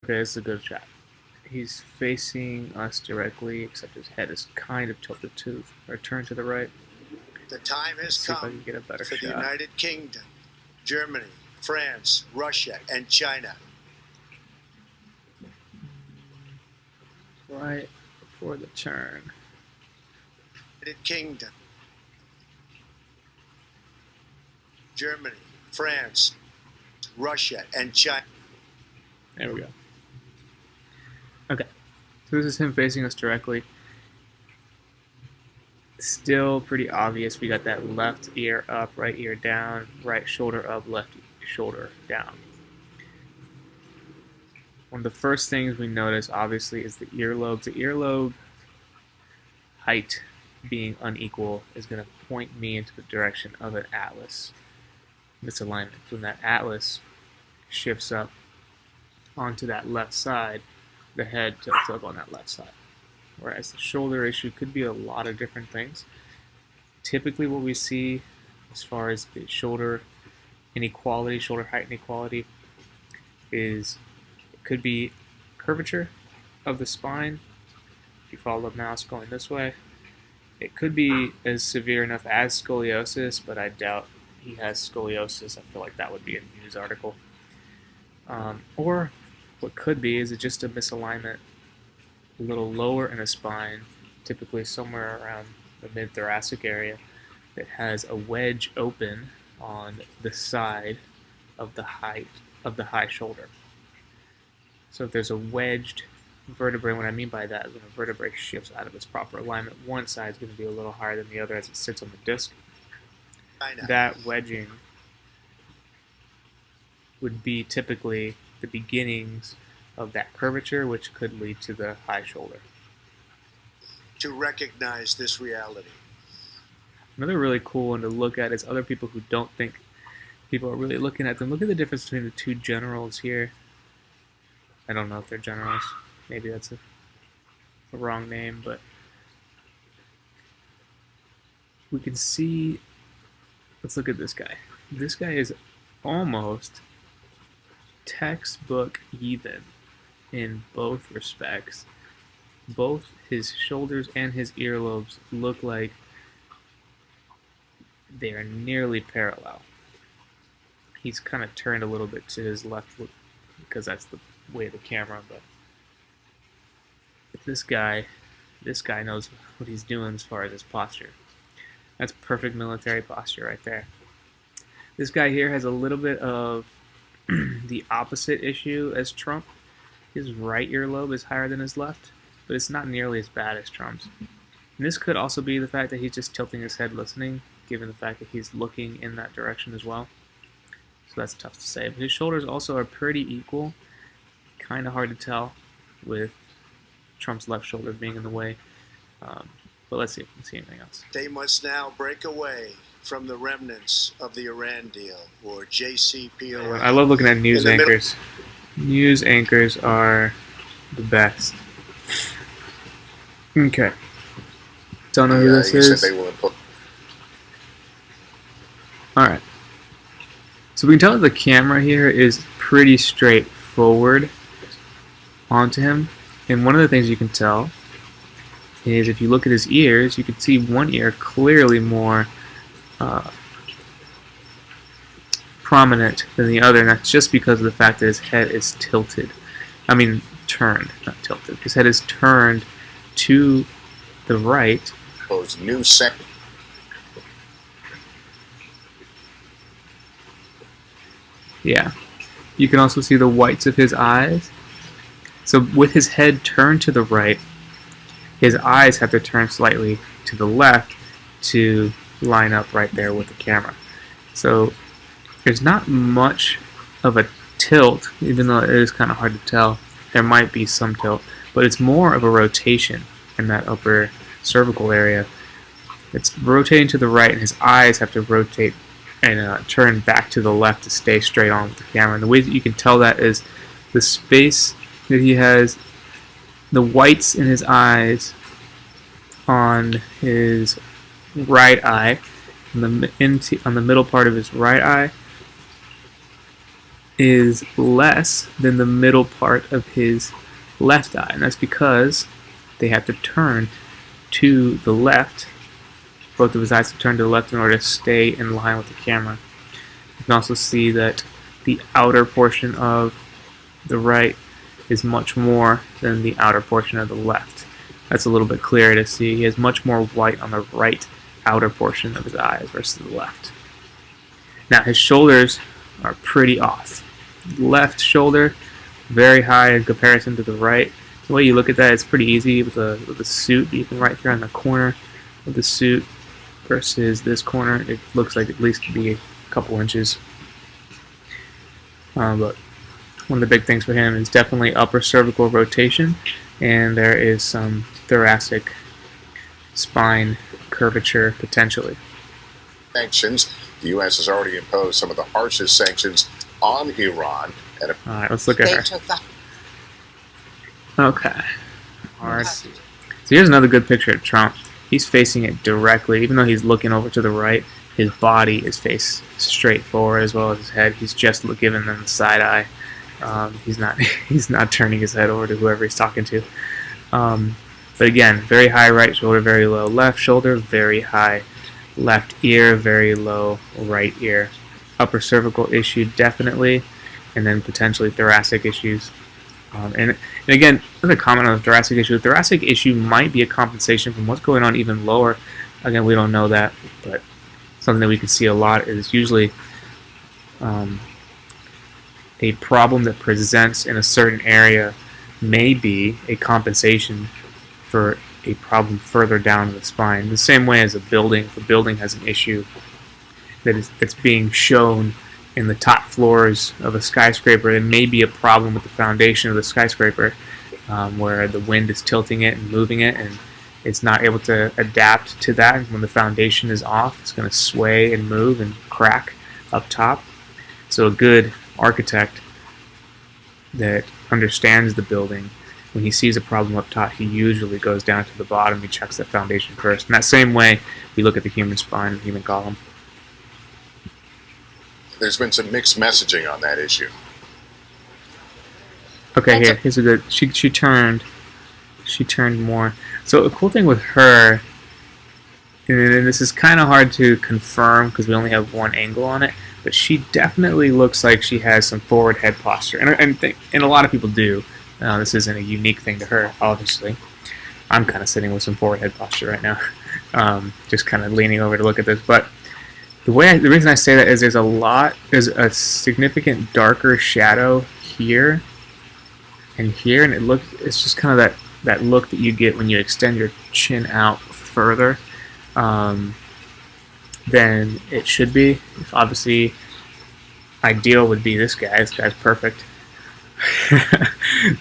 Okay, this is a good shot. He's facing us directly, except his head is kind of tilted to or turned to the right. The time has Let's see if I come can get a better for the shot. United Kingdom, Germany, France, Russia, and China. Right before the turn. United Kingdom, Germany, France, Russia, and China. There we go. Okay, so this is him facing us directly. Still pretty obvious. We got that left ear up, right ear down, right shoulder up, left shoulder down. One of the first things we notice, obviously, is the earlobes. The earlobe height being unequal is going to point me into the direction of an atlas misalignment. When that atlas shifts up onto that left side, the head tilts up on that left side. Whereas the shoulder issue could be a lot of different things. Typically what we see as far as the shoulder inequality, shoulder height inequality, is it could be curvature of the spine. If you follow the mouse going this way, it could be as severe enough as scoliosis, but I doubt he has scoliosis. I feel like that would be a news article. Or what could be is it just a misalignment a little lower in the spine, typically somewhere around the mid-thoracic area, that has a wedge open on the side of the high shoulder. So if there's a wedged vertebrae, what I mean by that is when a vertebrae shifts out of its proper alignment, one side is going to be a little higher than the other as it sits on the disc. That wedging would be typically the beginnings of that curvature, which could lead to the high shoulder. To recognize this reality. Another really cool one to look at is other people who don't think people are really looking at them. Look at the difference between the two generals here. I don't know if they're generals. Maybe that's a wrong name, but we can see. Let's look at this guy. This guy is almost textbook even in both respects. Both his shoulders and his earlobes look like they are nearly parallel. He's kind of turned a little bit to his left because that's the way of the camera, but this guy knows what he's doing as far as his posture. That's perfect military posture right there. This guy here has a little bit of the opposite issue as Trump. His right earlobe is higher than his left, but it's not nearly as bad as Trump's. And this could also be the fact that he's just tilting his head listening, given the fact that he's looking in that direction as well. So that's tough to say. But his shoulders also are pretty equal. Kind of hard to tell with Trump's left shoulder being in the way. But let's see if we can see anything else. They must now break away from the remnants of the Iran deal, or JCPOA. I love looking at news anchors. News anchors are the best. Okay. Don't know who this is. Alright. So we can tell that the camera here is pretty straightforward onto him. And one of the things you can tell is if you look at his ears, you can see one ear clearly more prominent than the other, and that's just because of the fact that his head is tilted. I mean, turned, not tilted. His head is turned to the right. Those new set. Yeah. You can also see the whites of his eyes. So with his head turned to the right, his eyes have to turn slightly to the left to line up right there with the camera. So there's not much of a tilt, even though it is kind of hard to tell. There might be some tilt, but it's more of a rotation in that upper cervical area. It's rotating to the right, and his eyes have to rotate and turn back to the left to stay straight on with the camera. And the way that you can tell that is the space that he has, the whites in his eyes on his right eye, on the middle part of his right eye, is less than the middle part of his left eye, and that's because they have to turn to the left. Both of his eyes have turned to the left in order to stay in line with the camera. You can also see that the outer portion of the right is much more than the outer portion of the left. That's a little bit clearer to see. He has much more white on the right outer portion of his eyes versus the left. Now his shoulders are pretty off. Left shoulder very high in comparison to the right. The way you look at that, it's pretty easy with a suit. You can right here on the corner of the suit versus this corner, it looks like at least to be a couple inches. But one of the big things for him is definitely upper cervical rotation, and there is some thoracic spine curvature potentially. Sanctions. The U.S. has already imposed some of the harshest sanctions on Iran. All right, let's look at her. Okay. Hard. So here's another good picture of Trump. He's facing it directly, even though he's looking over to the right. His body is faced straight forward as well as his head. He's just giving them the side eye. He's not he's not turning his head over to whoever he's talking to. But again, very high right shoulder, very low left shoulder, very high left ear, very low right ear. Upper cervical issue definitely, and then potentially thoracic issues. And again, another comment on the thoracic issue. The thoracic issue might be a compensation from what's going on even lower. Again, we don't know that, but something that we can see a lot is usually a problem that presents in a certain area may be a compensation for a problem further down the spine. The same way as a building, if a building has an issue that's being shown in the top floors of a skyscraper, there may be a problem with the foundation of the skyscraper where the wind is tilting it and moving it, and it's not able to adapt to that. When the foundation is off, it's going to sway and move and crack up top. So a good architect that understands the building, when he sees a problem up top, he usually goes down to the bottom. He checks that foundation first. In that same way, we look at the human spine and human column. There's been some mixed messaging on that issue. Okay, here's a good. She turned more. So a cool thing with her, and this is kind of hard to confirm because we only have one angle on it, but she definitely looks like she has some forward head posture, and a lot of people do. This isn't a unique thing to her, obviously. I'm kind of sitting with some forward head posture right now, just kind of leaning over to look at this, but. The reason I say that is there's a significant darker shadow here and here, and it's just kind of that look that you get when you extend your chin out further than it should be. Obviously, ideal would be this guy. This guy's perfect.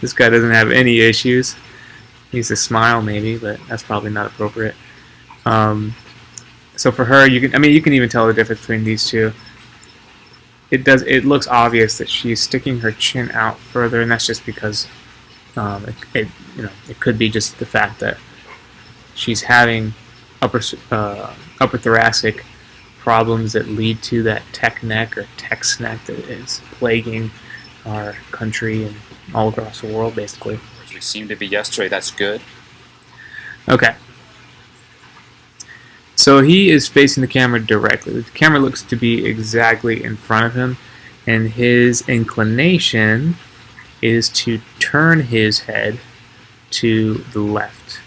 This guy doesn't have any issues. He needs to smile maybe, but that's probably not appropriate. So for her, you can even tell the difference between these two. It looks obvious that she's sticking her chin out further, and that's just because it could be just the fact that she's having upper thoracic problems that lead to that tech neck or text neck that is plaguing our country and all across the world, basically. Which we seemed to be yesterday. That's good. Okay. So he is facing the camera directly. The camera looks to be exactly in front of him, and his inclination is to turn his head to the left.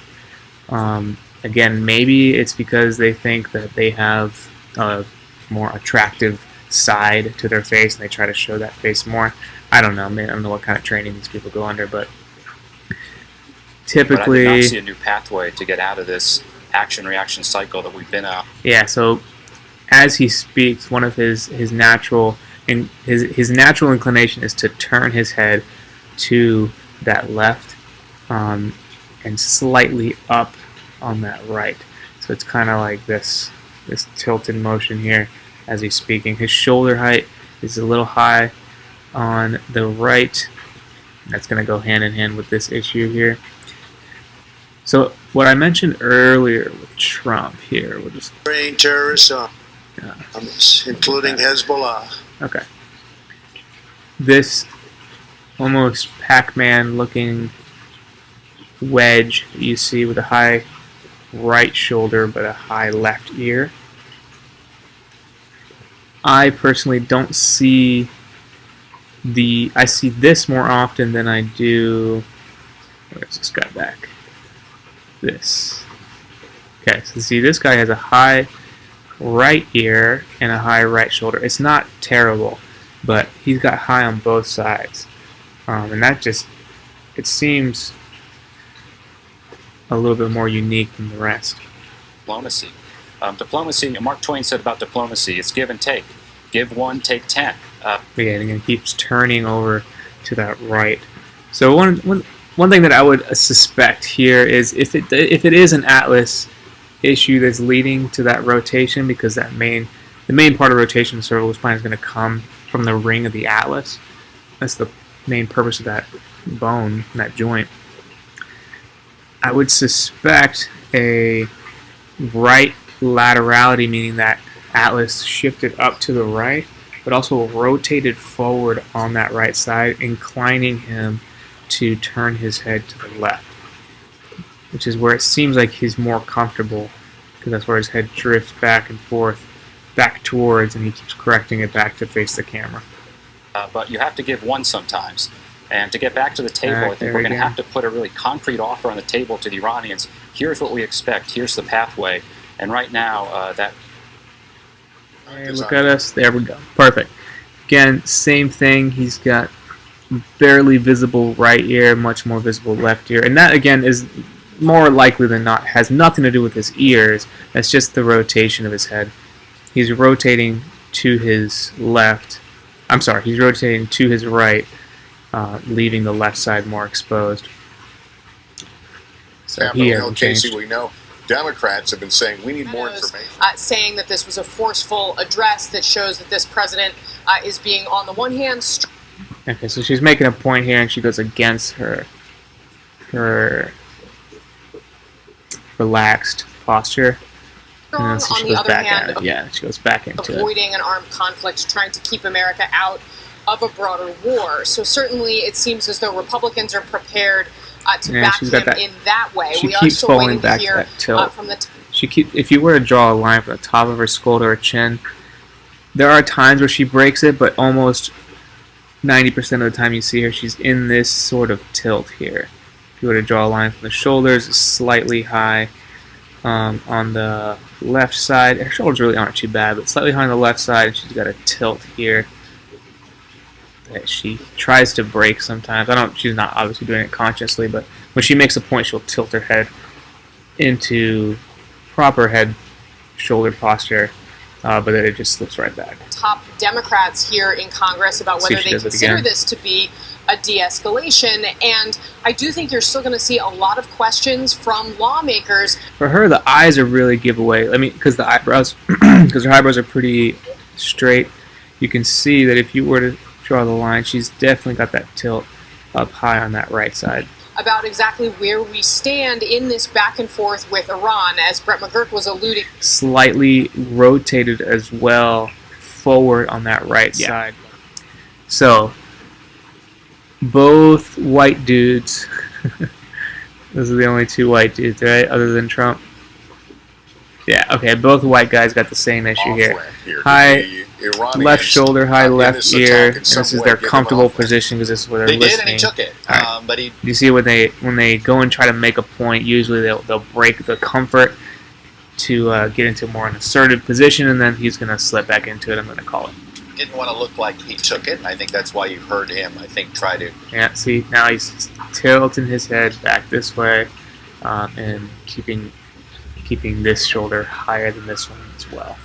Again, maybe it's because they think that they have a more attractive side to their face, and they try to show that face more. I don't know. I don't know what kind of training these people go under, but typically... But I did not see a new pathway to get out of this action-reaction cycle that we've been at. Yeah, so as he speaks, one of his natural inclination is to turn his head to that left and slightly up on that right. So it's kind of like this tilted motion here as he's speaking. His shoulder height is a little high on the right. That's going to go hand in hand with this issue here. So what I mentioned earlier with Trump here, we'll just... Terrorists, including Hezbollah. Okay. this almost Pac-Man looking wedge that you see with a high right shoulder but a high left ear. I personally don't see I see this more often than I do, where's this guy back? This. Okay, so see this guy has a high right ear and a high right shoulder. It's not terrible, but he's got high on both sides. And that just, it seems a little bit more unique than the rest. Diplomacy. Diplomacy, Mark Twain said about diplomacy, it's give and take. Give 1, take 10. Yeah, and it keeps turning over to that right. So one thing that I would suspect here is if it is an atlas issue that's leading to that rotation, because the main part of rotation of the cervical spine is going to come from the ring of the atlas. That's the main purpose of that bone, that joint. I would suspect a right laterality, meaning that atlas shifted up to the right, but also rotated forward on that right side, inclining him to turn his head to the left, which is where it seems like he's more comfortable, because that's where his head drifts back and forth, back towards, and he keeps correcting it back to face the camera. But you have to give 1 sometimes. And to get back to the table, I think we're going to have to put a really concrete offer on the table to the Iranians. Here's what we expect. Here's the pathway. And right now, Hey, look at us. There we go. Perfect. Again, same thing. He's got barely visible right ear, much more visible left ear. And that, again, is more likely than not has nothing to do with his ears. That's just the rotation of his head. He's rotating to his left. I'm sorry, he's rotating to his right, leaving the left side more exposed. So Casey, we know Democrats have been saying we need more information. Saying that this was a forceful address that shows that this president is being, on the one hand... Okay, so she's making a point here, and she goes against her relaxed posture. And then so she goes back at it. Yeah, she goes back into avoiding an armed conflict, trying to keep America out of a broader war. So certainly it seems as though Republicans are prepared to back him in that way. She keeps falling back to that tilt. If you were to draw a line from the top of her skull to her chin, there are times where she breaks it, but almost 90% of the time you see her, she's in this sort of tilt here. If you were to draw a line from the shoulders, it's slightly high on the left side. Her shoulders really aren't too bad, but slightly high on the left side, and she's got a tilt here that she tries to break sometimes. She's not obviously doing it consciously, but when she makes a point, she'll tilt her head into proper head shoulder posture, but then it just slips right back. Top Democrats here in Congress about whether they consider this to be a de-escalation, and I do think you're still going to see a lot of questions from lawmakers. For her, the eyes are really giveaway. I mean, because the eyebrows, because her eyebrows are pretty straight, you can see that if you were to draw the line, she's definitely got that tilt up high on that right side. About exactly where we stand in this back and forth with Iran, as Brett McGurk was alluding. Slightly rotated as well forward on that right side. So, both white dudes, those are the only two white dudes, right, other than Trump? Yeah, okay, both white guys got the same issue here. High left shoulder, high left ear, and this is their comfortable position because this is where they're listening. They did, and he took it. Right. But he... You see when they go and try to make a point, usually they'll break the comfort to get into more an assertive position, and then he's going to slip back into it. I'm going to call it. Didn't want to look like he took it, and I think that's why you heard him, I think, try to... Yeah, see, now he's tilting his head back this way and keeping this shoulder higher than this one as well.